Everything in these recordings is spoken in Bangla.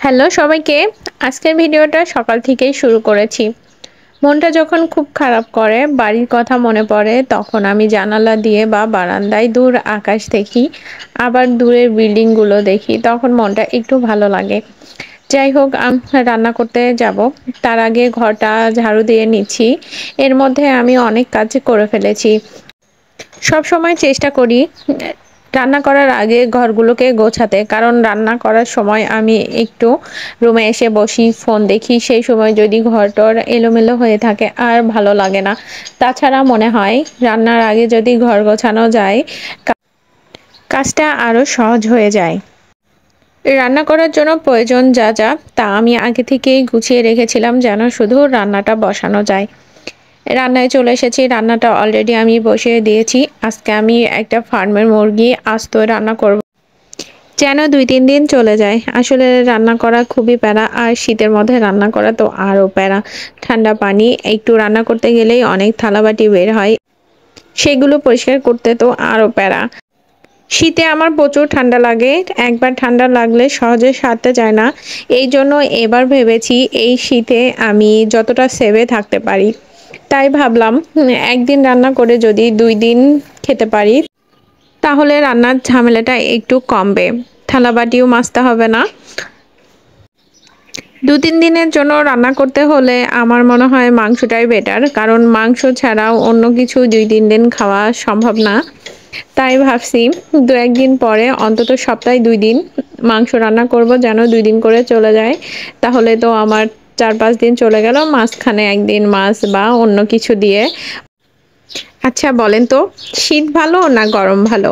হ্যালো সবাইকে। আজকের ভিডিওটা সকাল থেকেই শুরু করেছি। মনটা যখন খুব খারাপ করে, বাড়ির কথা মনে পড়ে, তখন আমি জানালা দিয়ে বা বারান্দায় দূর আকাশ দেখি, আবার দূরের বিল্ডিংগুলো দেখি, তখন মনটা একটু ভালো লাগে। যাই হোক, রান্না করতে যাব। তার আগে ঘরটা ঝাড়ু দিয়ে নিচ্ছি। এর মধ্যে আমি অনেক কাজ করে ফেলেছি। সবসময় চেষ্টা করি রান্না করার আগে ঘরগুলোকে গোছাতে। কারণ রান্না করার সময় আমি একটু রুমে এসে বসি, ফোন দেখি। সেই সময় যদি ঘর-টর এলোমেলো হয়ে থাকে আর ভালো লাগে না। তাছাড়া মনে হয় রান্নার আগে যদি ঘর গোছানো যায়, কাজটা আরো সহজ হয়ে যায়। রান্না করার জন্য প্রয়োজন যা যা তা আমি আগে থেকেই গুছিয়ে রেখেছিলাম যেন শুধু রান্নাটা বসানো যায়। রান্নায় চলে এসেছি। রান্নাটা অলরেডি আমি বসিয়ে দিয়েছি। আজকে আমি একটা ফার্মের মুরগি আস্ত রান্না করব। যেন ২-৩ দিন চলে যায়। আসলে রান্না করা খুবই প্যারা, আর শীতের মধ্যে রান্না করা তো আরও প্যারা। ঠান্ডা পানি একটু রান্না করতে গেলেই অনেক থালাবাটি বের হয়। সেগুলো পরিষ্কার করতে তো আরও প্যারা। শীতে আমার প্রচুর ঠান্ডা লাগে। একবার ঠান্ডা লাগলে সহজে সারতে চায় না। এইজন্য এবার ভেবেছি এই শীতে আমি যতটা সেভে থাকতে পারি। তাই ভাবলাম একদিন রান্না করে যদি ২ দিন খেতে পারি, তাহলে রান্নার ঝামেলাটা একটু কমবে। থালাবাটিও মাজতে হবে না। ২-৩ দিনের জন্য রান্না করতে হলে আমার মনে হয় মাংসটাই বেটার। কারণ মাংস ছাড়াও অন্য কিছু ২-৩ দিন খাওয়া সম্ভব না। তাই ভাবছি ২-১ দিন পরে অন্তত সপ্তাহে ২ দিন মাংস রান্না করব, যেন ২ দিন করে চলে যায়। তাহলে তো আমার ৪-৫ দিন চলে গেল। মাঝখানে ১ দিন মাছ বা অন্য কিছু দিয়ে। আচ্ছা বলেন তো, শীত ভালো না গরম ভালো?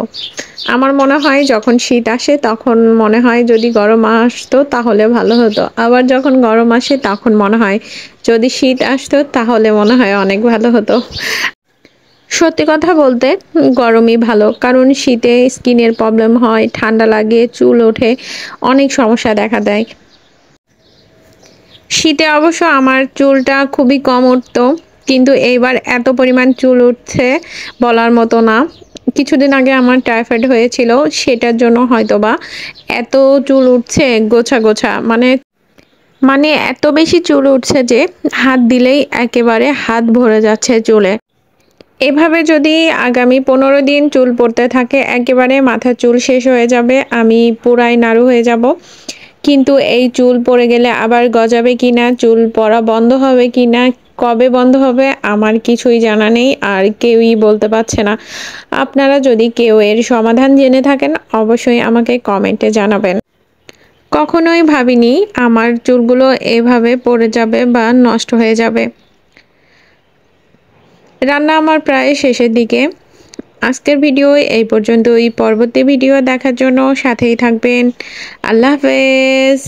আমার মনে হয় যখন শীত আসে তখন মনে হয় যদি গরম আসতো তাহলে ভালো হতো। আবার যখন গরম আসে তখন মনে হয় যদি শীত আসতো তাহলে মনে হয় অনেক ভালো হতো। সত্যি কথা বলতে গরমই ভালো। কারণ শীতে স্কিনের প্রবলেম হয়, ঠান্ডা লাগে, চুল ওঠে, অনেক সমস্যা দেখা দেয়। শীতে অবশ্য আমার চুলটা খুবই কম উঠতো, কিন্তু এইবার এত পরিমাণ চুল উঠছে বলার মতো না। কিছুদিন আগে আমার টাইফয়েড হয়েছিল, সেটার জন্য হয়তোবা এত চুল উঠছে গোছা, গোছা। মানে এত বেশি চুল উঠছে যে হাত দিলেই একেবারে হাত ভরে যাচ্ছে চুলে। এভাবে যদি আগামী ১৫ দিন চুল পড়তে থাকে, একেবারে মাথার চুল শেষ হয়ে যাবে। আমি পুরাই নাড়ু হয়ে যাব। কিন্তু এই চুল পড়ে গেলে আবার গজাবে কিনা, চুল পড়া বন্ধ হবে কিনা, কবে বন্ধ হবে আমার কিছুই জানা নেই, আর কেউই বলতে পারছে না। আপনারা যদি কেউ এর সমাধান জেনে থাকেন অবশ্যই আমাকে কমেন্টে জানাবেন। কখনোই ভাবিনি আমার চুলগুলো এভাবে পড়ে যাবে বা নষ্ট হয়ে যাবে। রান্না আমার প্রায় শেষের দিকে। আজকের ভিডিও এই পর্যন্তই। পরবর্তী ভিডিও দেখার জন্য সাথেই থাকবেন। আল্লাহ হাফেজ।